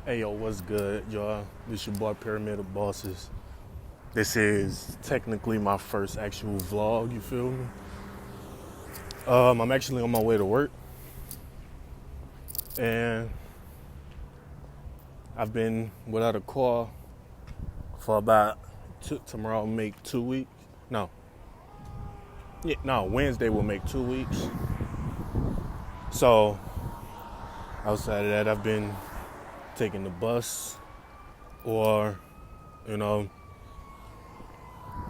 Hey yo, what's good, y'all? This your boy Pyramid of Bosses. This is technically my first actual vlog, you feel me? I'm actually on my way to work, and I've been without a car for about tomorrow will make 2 weeks. Wednesday will make 2 weeks. So outside of that, I've been taking the bus, or you know,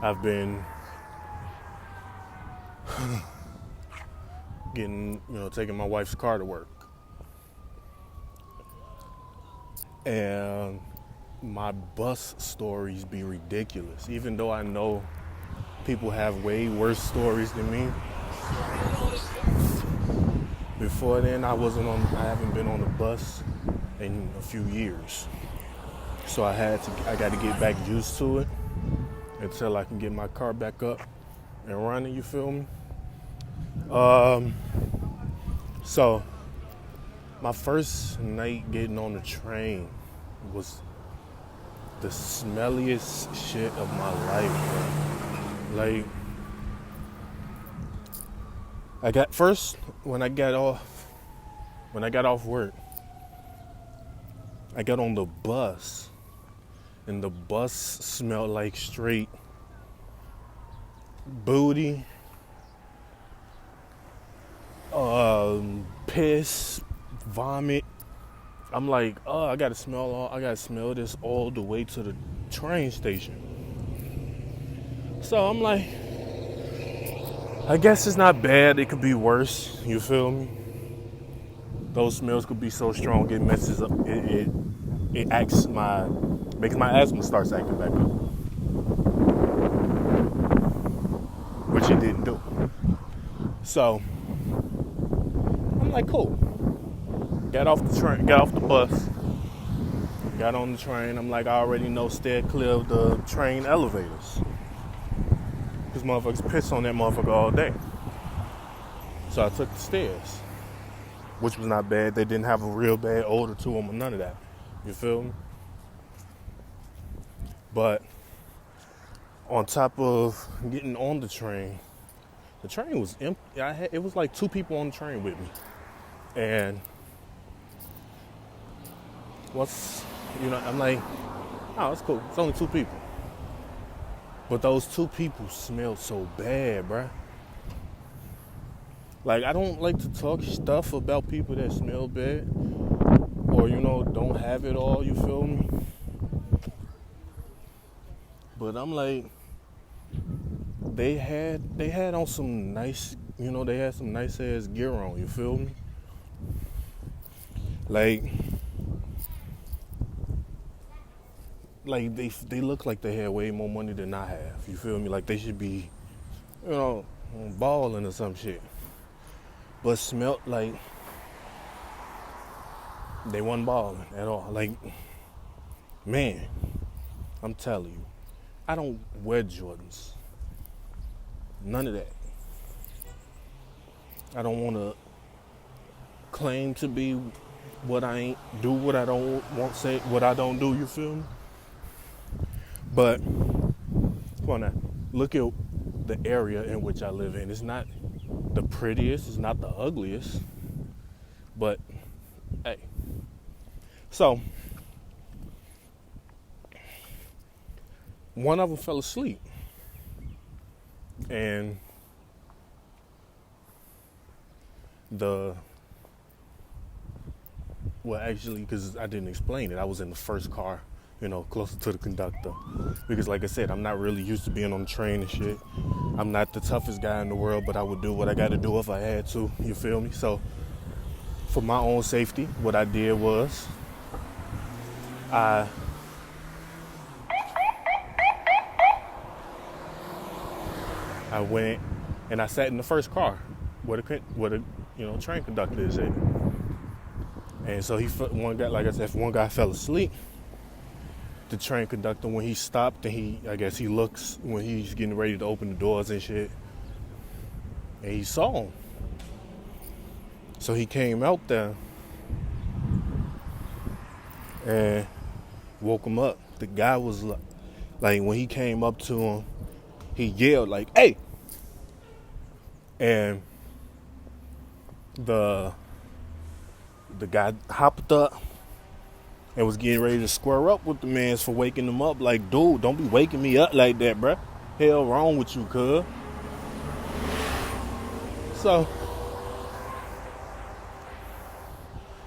I've been taking my wife's car to work. And my bus stories be ridiculous. Even though I know people have way worse stories than me. Before then, I haven't been on a bus in a few years. So I got to get back used to it until I can get my car back up and running, you feel me? So my first night getting on the train was the smelliest shit of my life, bro. Like, when I got off work, I got on the bus, and the bus smelled like straight booty, piss, vomit. I'm like, oh, I gotta smell this all the way to the train station. So I'm like, I guess it's not bad. It could be worse. You feel me? Those smells could be so strong it messes up. It makes my asthma starts acting back up, which it didn't do. So I'm like, cool. Got off the bus, got on the train. I'm like, I already know, steer clear of the train elevators, because motherfuckers piss on that motherfucker all day. So I took the stairs, which was not bad. They didn't have a real bad odor to them or none of that. You feel me? But on top of getting on the train was empty. It was like 2 people on the train with me. And I'm like, oh, it's cool. It's only 2 people. But those 2 people smelled so bad, bruh. Like, I don't like to talk stuff about people that smell bad or, don't have it all, you feel me? But I'm like, they had on some nice, they had some nice ass gear on, you feel me? Like they look like they had way more money than I have, you feel me? Like they should be, balling or some shit. But smelt like they wasn't balling at all. Like, man, I'm telling you, I don't wear Jordans. None of that. I don't want to claim to be what I ain't, do what I don't want, say what I don't do, you feel me? But come on now, look at the area in which I live in. It's not the prettiest, it's not the ugliest, but hey. So one of them fell asleep, and actually, because I didn't explain it, I was in the first car, closer to the conductor, because like I said, I'm not really used to being on the train and shit. I'm not the toughest guy in the world, but I would do what I got to do if I had to, you feel me? So for my own safety, what I did was I went and I sat in the first car where the train conductor is at. And so one guy fell asleep. The train conductor, when he stopped, and he looks when he's getting ready to open the doors and shit, and he saw him. So he came out there and woke him up. The guy was like when he came up to him, he yelled like, "Hey!" And the guy hopped up and was getting ready to square up with the mans for waking him up. Like, dude, don't be waking me up like that, bruh. Hell wrong with you, cuz. So,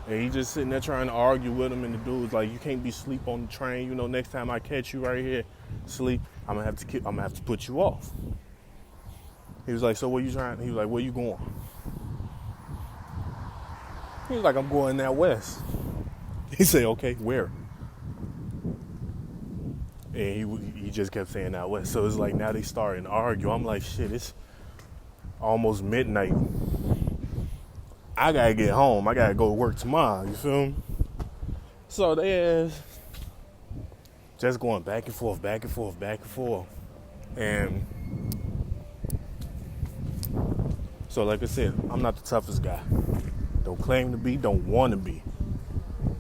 and he just sitting there trying to argue with him, and the dude's like, "You can't be asleep on the train. You know, next time I catch you right here, sleep, I'm gonna have to put you off." He was like, "So where you trying?" He was like, "Where you going?" He was like, "I'm going that west." He said, "Okay, where?" And he just kept saying out west. So it's like now they starting to argue. I'm like, shit, it's almost midnight. I gotta get home. I gotta go to work tomorrow. You feel me? So there's just going back and forth, back and forth, back and forth. And so like I said, I'm not the toughest guy. Don't claim to be, don't want to be.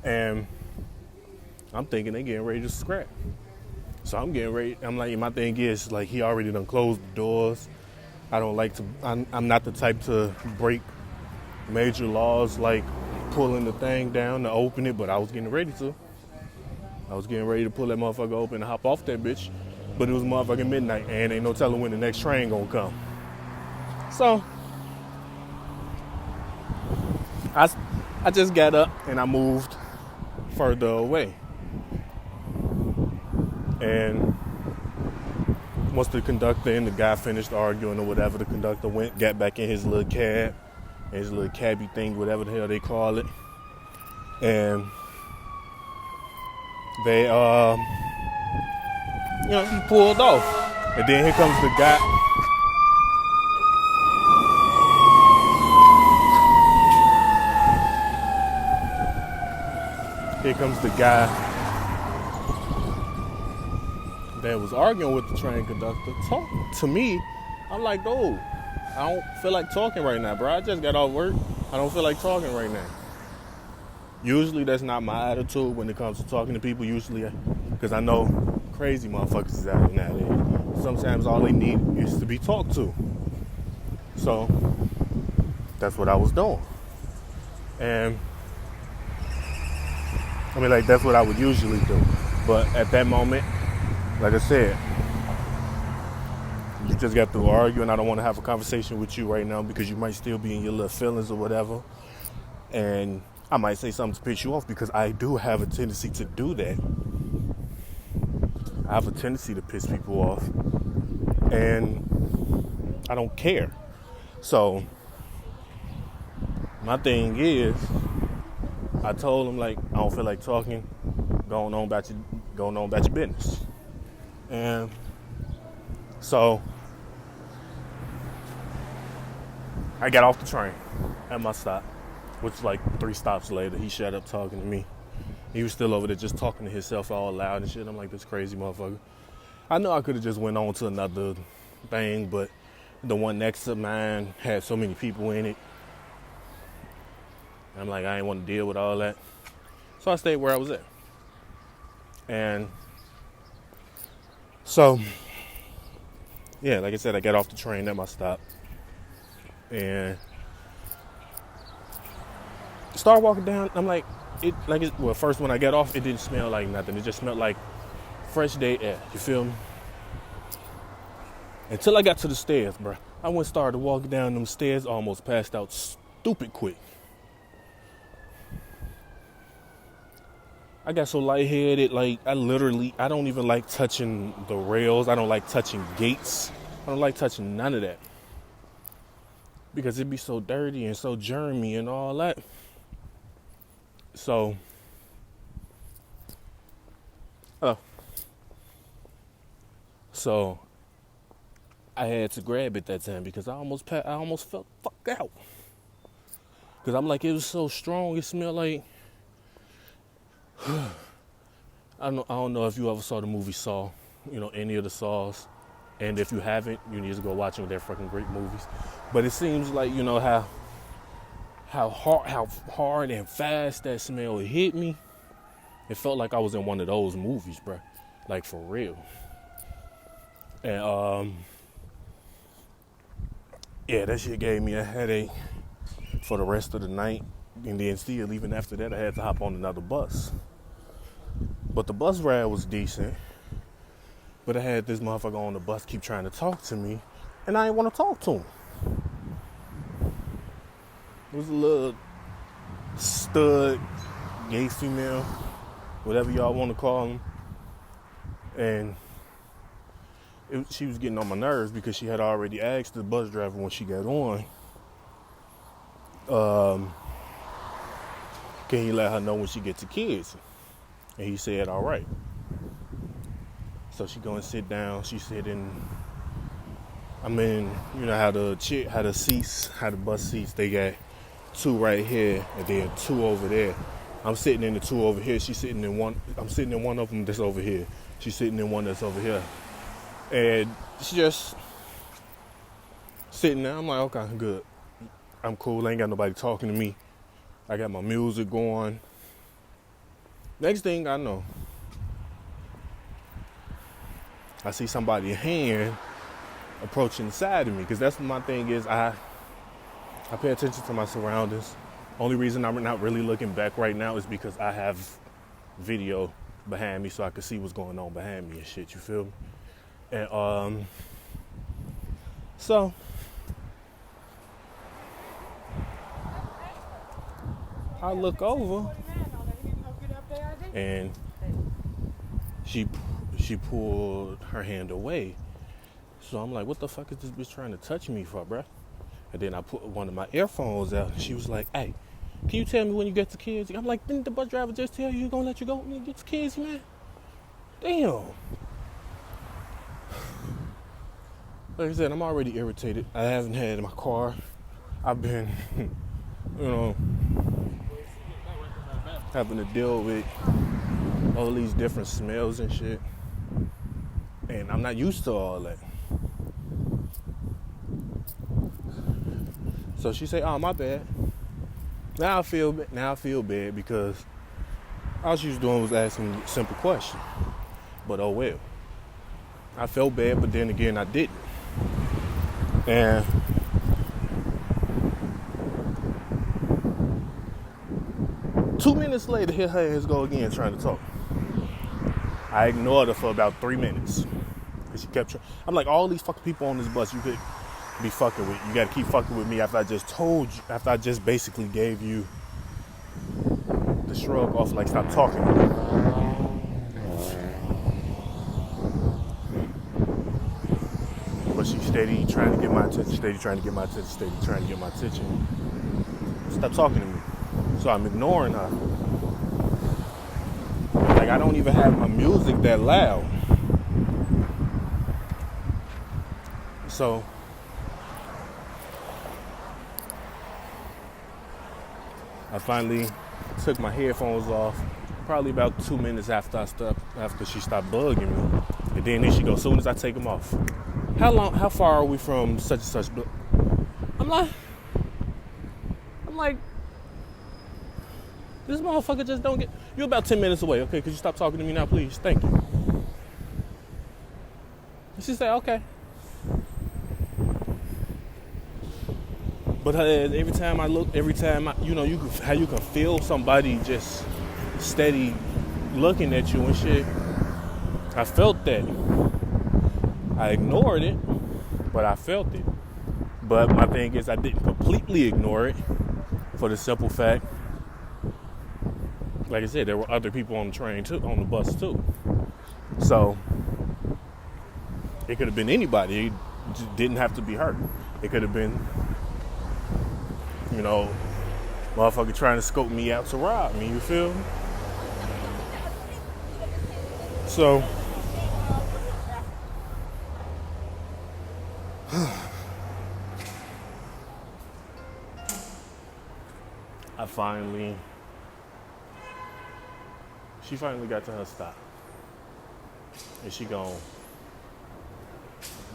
And I'm thinking they getting ready to scrap. So I'm getting ready. I'm like, my thing is like he already done closed the doors. I don't like to. I'm not the type to break major laws like pulling the thing down to open it. But I was getting ready to. I was getting ready to pull that motherfucker open and hop off that bitch. But it was motherfucking midnight and ain't no telling when the next train gonna come. So I just got up and I moved further away. And once the conductor and the guy finished arguing or whatever, the conductor got back in his little cab, his little cabbie thing, whatever the hell they call it. And they, he pulled off. And then here comes the guy. Here comes the guy that was arguing with the train conductor. Talk to me. I'm like, dude, I don't feel like talking right now, bro. I just got off work. I don't feel like talking right now. Usually that's not my attitude when it comes to talking to people. Usually, because I know crazy motherfuckers is out there nowadays. Sometimes all they need is to be talked to. So that's what I was doing. And I mean, like, that's what I would usually do. But at that moment, like I said, you just got through arguing. I don't want to have a conversation with you right now because you might still be in your little feelings or whatever. And I might say something to piss you off because I do have a tendency to do that. I have a tendency to piss people off. And I don't care. So my thing is, I told him, like, I don't feel like talking. Going on about your business. And so I got off the train at my stop, which was like 3 stops later. He shut up talking to me. He was still over there just talking to himself all loud and shit. I'm like, this crazy motherfucker. I know I could have just went on to another thing, but the one next to mine had so many people in it. I'm like, I ain't want to deal with all that. So I stayed where I was at. And so, yeah, like I said, I got off the train at my stop and started walking down. I'm like, first when I got off, it didn't smell like nothing. It just smelled like fresh day air. You feel me? Until I got to the stairs, bro. I went started walking down them stairs, almost passed out stupid quick. I got so lightheaded, like I don't even like touching the rails. I don't like touching gates. I don't like touching none of that. Because it'd be so dirty and so germy and all that. So, I had to grab it that time because I almost felt fucked out. Because I'm like, it was so strong, it smelled like, I don't know if you ever saw the movie Saw, any of the Saws. And if you haven't, you need to go watch them. They're fucking great movies. But it seems like, how hard and fast that smell hit me. It felt like I was in one of those movies, bro. Like, for real. And, yeah, that shit gave me a headache for the rest of the night. And then still, even after that, I had to hop on another bus. But the bus ride was decent. But I had this motherfucker on the bus keep trying to talk to me, and I didn't want to talk to him. It was a little stud, gay female, whatever y'all want to call him. And she was getting on my nerves because she had already asked the bus driver when she got on, can you let her know when she gets the kids? And he said, all right. So she go and sit down. She sit in, I mean, you know how the bus seats, they got two right here and then two over there. I'm sitting in the two over here. She's sitting in one. I'm sitting in one of them that's over here. She's sitting in one that's over here. And she just sitting there. I'm like, okay, good. I'm cool. I ain't got nobody talking to me. I got my music going. Next thing I know, I see somebody's hand approaching the side of me, because that's my thing is I pay attention to my surroundings. Only reason I'm not really looking back right now is because I have video behind me so I can see what's going on behind me and shit, you feel me? And so I look over and she pulled her hand away. So I'm like, what the fuck is this bitch trying to touch me for, bruh? And then I put one of my earphones out, and she was like, hey, can you tell me when you get the kids? I'm like, didn't the bus driver just tell you he's gonna let you go when you get the kids, man? Damn. Like I said, I'm already irritated. I haven't had my car. I've been, having to deal with all these different smells and shit. And I'm not used to all that. So she said, oh, my bad. Now I feel bad because all she was doing was asking a simple question. But oh well. I felt bad, but then again, I didn't. And two minutes later, here her ass go again trying to talk. I ignored her for about 3 minutes. And she kept trying. I'm like, all these fucking people on this bus you could be fucking with. You gotta keep fucking with me after I just told you, after I just basically gave you the shrug off, like, stop talking to me. But she's steady trying to get my attention, steady trying to get my attention. Stop talking to me. So I'm ignoring her. Like, I don't even have my music that loud. So I finally took my headphones off, probably about 2 minutes after she stopped bugging me. And then she goes, as soon as I take them off, how far are we from such and such? I'm like, this motherfucker just don't get, you're about 10 minutes away, okay? Could you stop talking to me now, please? Thank you. And she said, okay. But every time you can feel somebody just steady looking at you and shit. I felt that. I ignored it, but I felt it. But my thing is, I didn't completely ignore it for the simple fact, like I said, there were other people on the train too, on the bus too. So it could have been anybody. It didn't have to be her. It could have been, motherfucker trying to scope me out to rob me, you feel me? So she finally got to her stop. And she gon'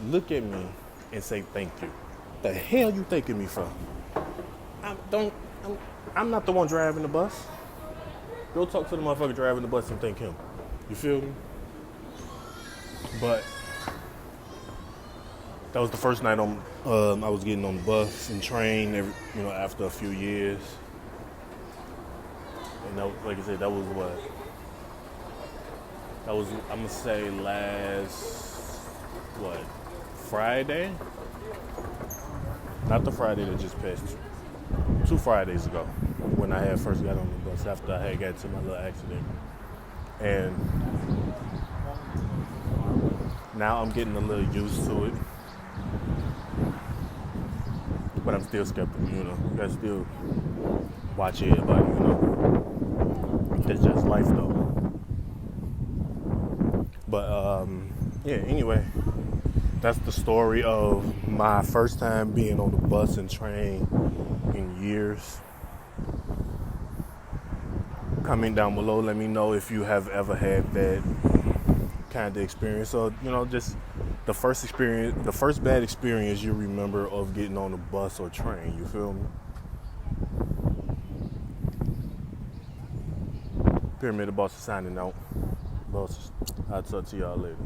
look at me and say thank you. The hell you thanking me for? I'm not the one driving the bus. Go talk to the motherfucker driving the bus and thank him. You feel me? But that was the first night on. I was getting on the bus and train. After a few years, and that, like I said, that was what. That was, I'm gonna say, last Friday. Not the Friday that just passed. 2 Fridays ago, when I had first got on the bus after I had got into my little accident, and now I'm getting a little used to it. But I'm still skeptical, you gotta still watch everybody, That's just life, though. But, anyway, that's the story of my first time being on the bus and train in years. Comment down below, let me know if you have ever had that kind of experience, or, just the first bad experience you remember of getting on a bus or train, you feel me? Pyramid the Boss is signing out. Bosses, I'll talk to y'all later.